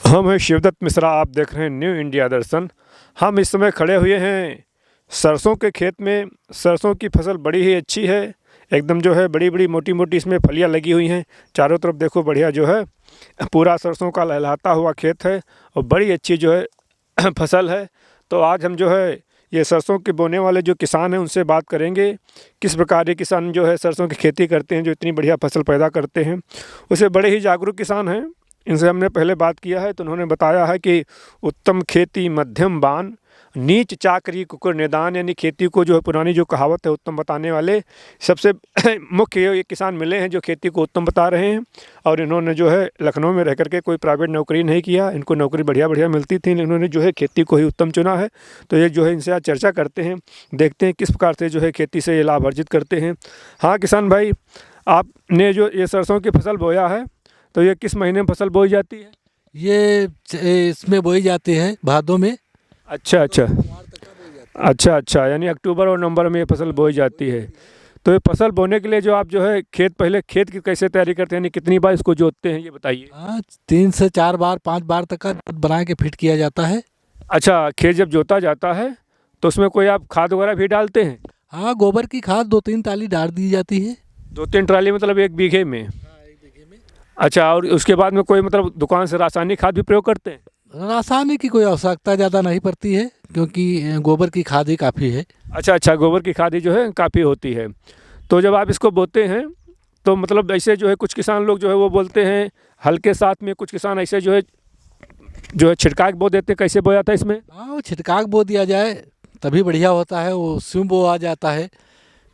हम हैं शिवदत्त मिश्रा, आप देख रहे हैं न्यू इंडिया दर्शन। हम इस समय खड़े हुए हैं सरसों के खेत में। सरसों की फसल बड़ी ही अच्छी है, एकदम जो है बड़ी बड़ी मोटी मोटी इसमें फलियां लगी हुई हैं। चारों तरफ देखो बढ़िया जो है पूरा सरसों का लहलहाता हुआ खेत है और बड़ी अच्छी जो है फसल है। तो आज हम जो है ये सरसों के बोने वाले जो किसान हैं उनसे बात करेंगे, किस प्रकार ये किसान जो है सरसों की खेती करते हैं, जो इतनी बढ़िया फसल पैदा करते हैं। उसे बड़े ही जागरूक किसान हैं। इनसे हमने पहले बात किया है तो उन्होंने बताया है कि उत्तम खेती मध्यम बान, नीच चाकरी कुकुर निदान, यानी खेती को जो है पुरानी जो कहावत है उत्तम बताने वाले सबसे मुख्य ये किसान मिले हैं जो खेती को उत्तम बता रहे हैं। और इन्होंने जो है लखनऊ में रह करके कोई प्राइवेट नौकरी नहीं किया, इनको नौकरी बढ़िया बढ़िया मिलती थी, इन्होंने जो है खेती को ही उत्तम चुना है। तो ये जो है इनसे आज चर्चा करते हैं, देखते हैं किस प्रकार से जो है खेती से ये लाभ अर्जित करते हैं। हाँ किसान भाई, आपने जो ये सरसों की फसल बोया है तो ये किस महीने में फसल बोई जाती है? ये इसमें बोई जाती है भादों में। अच्छा अच्छा अच्छा अच्छा, यानी अक्टूबर और नवंबर में ये फसल बोई जाती है। तो ये फसल बोने के लिए जो आप जो है पहले खेत की कैसे तैयारी करते हैं, यानी कितनी बार इसको जोतते हैं ये बताइए। हाँ, 3 से 4 बार 5 बार तक का बना के फिट किया जाता है। अच्छा, खेत जब जोता जाता है तो उसमें कोई आप खाद वगैरह भी डालते हैं? हाँ, गोबर की खाद 2-3 टाली डाल दी जाती है। 2-3 ट्राली मतलब 1 बीघे में? अच्छा, और उसके बाद में कोई मतलब दुकान से रासायनिक खाद भी प्रयोग करते हैं? रासायनिक की कोई आवश्यकता ज़्यादा नहीं पड़ती है, क्योंकि गोबर की खाद ही काफ़ी है। अच्छा अच्छा, गोबर की खाद ही जो है काफ़ी होती है। तो जब आप इसको बोते हैं तो मतलब ऐसे जो है कुछ किसान लोग जो है वो बोलते हैं हल्के साथ में, कुछ किसान ऐसे जो है छिड़काव बो देते हैं। कैसे बोया था इसमें? हाँ, वो छिड़काव बो दिया जाए तभी बढ़िया होता है, वो स्वयं बो आ जाता है।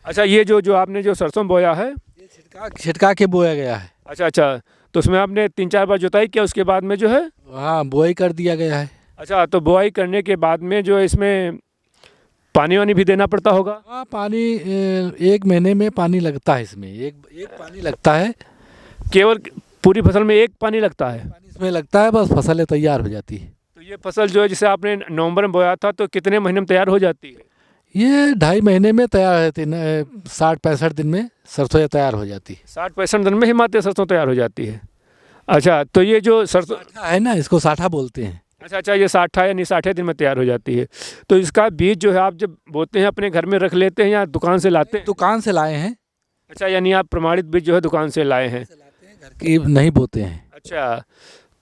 अच्छा, ये जो आपने जो सरसों बोया है ये छिड़का के बोया गया है। अच्छा अच्छा, तो उसमें आपने 3-4 बार जुताई किया, उसके बाद में जो है? हाँ, बुआई कर दिया गया है। अच्छा, तो बुआई करने के बाद में जो है इसमें पानी वानी भी देना पड़ता होगा? हाँ, पानी 1 महीने में पानी लगता है इसमें, एक पानी लगता है। केवल पूरी फसल में 1 पानी लगता है? पानी इसमें लगता है, बस फसलें तैयार हो जाती है। तो ये फसल जो है जिसे आपने नवंबर में बोया था तो कितने महीने में तैयार हो जाती है? ये 2.5 महीने में तैयार होती है, 60-65 दिन में सरसों तैयार हो जाती है। 60-65 दिन में ही मात्र सरसों तैयार हो जाती है? अच्छा, तो ये जो सरसों है ना, इसको साठा बोलते हैं। अच्छा अच्छा, ये 60 यानी 60 दिन में तैयार हो जाती है। तो इसका बीज जो है आप जब बोते हैं अपने घर में रख लेते हैं या दुकान से लाते हैं? दुकान से लाए हैं। अच्छा, यानी आप प्रमाणित बीज जो है दुकान से लाए हैं? घर की नहीं बोते हैं। अच्छा,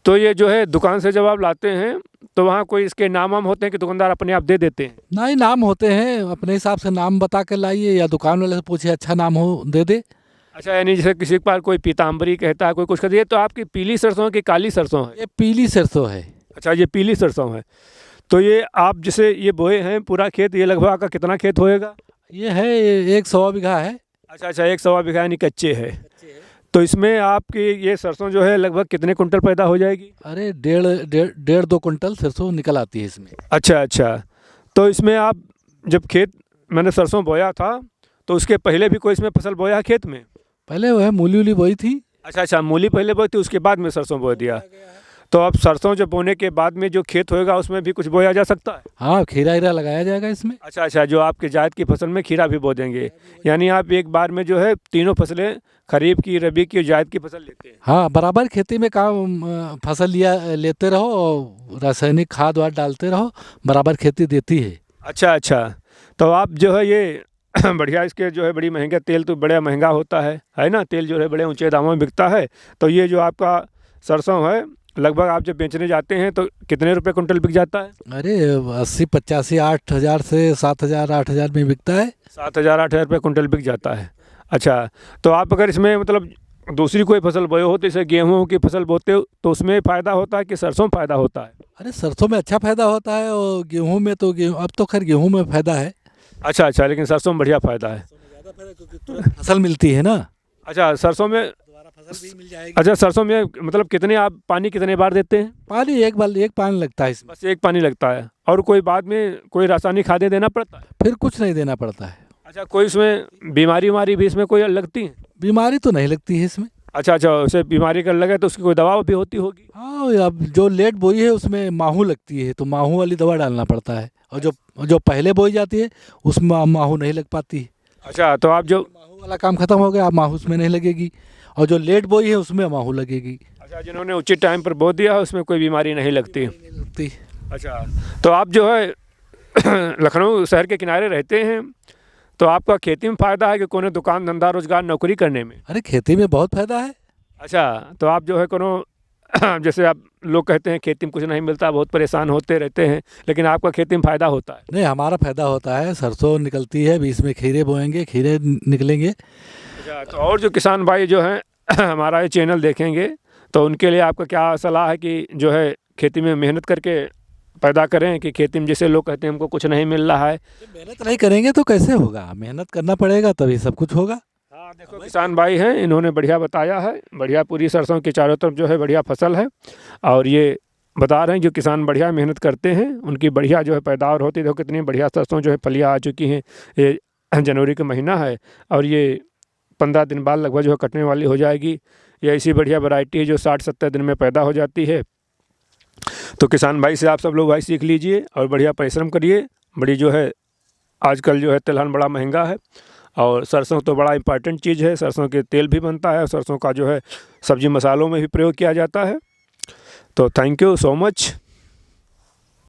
तो ये जो है दुकान से जब आप लाते हैं तो वहाँ कोई इसके नाम वाम होते हैं कि दुकानदार अपने आप दे देते हैं? नहीं, नाम होते हैं, अपने हिसाब से नाम बता के लाइए या दुकान वाले से पूछिए अच्छा नाम हो दे दे। अच्छा, यानी जैसे किसी के पास कोई पीताम्बरी कहता है, कोई कुछ कहता है। ये तो आपकी पीली सरसों है कि काली सरसों है? ये पीली सरसों है। अच्छा, ये पीली सरसों है। तो ये आप जैसे ये बोए हैं पूरा खेत, ये लगभग आपका कितना खेत होएगा? ये है 1 बीघा है। अच्छा अच्छा, 1 बीघा यानी कच्चे है। तो इसमें आपकी ये सरसों जो है लगभग कितने कुंटल पैदा हो जाएगी? अरे 1.5-2 कुंटल सरसों निकल आती है इसमें। अच्छा अच्छा, तो इसमें आप जब खेत मैंने सरसों बोया था तो उसके पहले भी कोई इसमें फसल बोया है खेत में? पहले वो है मूली उली बोई थी। अच्छा अच्छा, मूली पहले बोई थी, उसके बाद में सरसों बो दिया। तो अब सरसों जब बोने के बाद में जो खेत होएगा उसमें भी कुछ बोया जा सकता है? हाँ, खीरा हीरा लगाया जाएगा इसमें। अच्छा अच्छा, जो आपके जायद की फसल में खीरा भी बो देंगे, यानी आप एक बार में जो है तीनों फसलें खरीफ की, रबी की और जायद की फसल लेते हैं? हाँ, बराबर खेती में काम फसल लेते रहो और रासायनिक खाद वाद डालते रहो, बराबर खेती देती है। अच्छा अच्छा, तो आप जो है ये बढ़िया, इसके जो है बड़ी महंगा तेल तो बड़ा महंगा होता है ना, तेल जो है बड़े ऊंचे दामों में बिकता है। तो ये जो आपका सरसों है लगभग आप जब बेचने जाते हैं तो कितने रुपए कुंटल बिक जाता है? अरे 80-85 8,000 से 7,000 8,000 में बिकता है। 7,000-8,000 रुपये कुंटल बिक जाता है। अच्छा, तो आप अगर इसमें मतलब दूसरी कोई फसल बोए हो तो जैसे गेहूँ की फसल बोते हो तो उसमें फ़ायदा होता है कि सरसों में फ़ायदा होता है? अरे सरसों में अच्छा फायदा होता है, और गेहूं में तो अब तो खैर गेहूं में फायदा है। अच्छा अच्छा, लेकिन सरसों में बढ़िया फ़ायदा है। फसल मिलती है ना। अच्छा, सरसों में फसल भी मिल जाएगी। अच्छा, सरसों में मतलब कितने आप पानी कितने बार देते हैं? पानी एक पानी लगता है इसमें। बस 1 पानी लगता है, और कोई बाद में कोई रासायनिक खादें देना पड़ता है? फिर कुछ नहीं देना पड़ता है। अच्छा, कोई इसमें बीमारी भी इसमें कोई लगती है? बीमारी तो नहीं लगती है इसमें। अच्छा अच्छा, उसे बीमारी का लगे तो उसकी कोई दवा भी होती होगी? हाँ, अब जो लेट बोई है उसमें माहू लगती है, तो माहू वाली दवा डालना पड़ता है, और जो पहले बोई जाती है उसमें माहू नहीं लग पाती। अच्छा, तो आप जो माहू वाला काम खत्म हो गया, अब माहू उसमें नहीं लगेगी, और जो लेट बोई है उसमें माहू लगेगी। अच्छा अच्छा, जिन्होंने उचित टाइम पर बो दिया उसमें कोई बीमारी नहीं लगती। नहीं लगती। अच्छा, तो आप जो है लखनऊ शहर के किनारे रहते हैं, तो आपका खेती में फ़ायदा है कि कोनो दुकान धंधा रोजगार नौकरी करने में? अरे खेती में बहुत फायदा है। अच्छा, तो आप जो है कोनो जैसे आप लोग कहते हैं खेती में कुछ नहीं मिलता, बहुत परेशान होते रहते हैं, लेकिन आपका खेती में फ़ायदा होता है। नहीं, हमारा फायदा होता है, सरसों निकलती है, बीच में खीरे बोएंगे, खीरे निकलेंगे। अच्छा, तो और जो किसान भाई जो हैं हमारा ये चैनल देखेंगे, तो उनके लिए आपका क्या सलाह है कि जो है खेती में मेहनत करके पैदा करें, कि खेती में जैसे लोग कहते हैं हमको कुछ नहीं मिल रहा है? मेहनत नहीं करेंगे तो कैसे होगा? मेहनत करना पड़ेगा तभी सब कुछ होगा। हाँ, देखो किसान भाई हैं, इन्होंने बढ़िया बताया है, बढ़िया पूरी सरसों के चारों तरफ जो है बढ़िया फसल है, और ये बता रहे हैं जो किसान बढ़िया मेहनत करते हैं उनकी बढ़िया जो है पैदावार होती है। देखो कितनी बढ़िया सरसों जो है फलियाँ आ चुकी हैं, ये जनवरी का महीना है और ये 15 दिन बाद लगभग जो है कटने वाली हो जाएगी। ये ऐसी बढ़िया वैरायटी है जो 60-70 दिन में पैदा हो जाती है। तो किसान भाई से आप सब लोग भाई सीख लीजिए और बढ़िया परिश्रम करिए। बड़ी जो है आजकल जो है तिलहन बड़ा महंगा है, और सरसों तो बड़ा इंपॉर्टेंट चीज़ है। सरसों के तेल भी बनता है और सरसों का जो है सब्जी मसालों में भी प्रयोग किया जाता है। तो थैंक यू सो मच।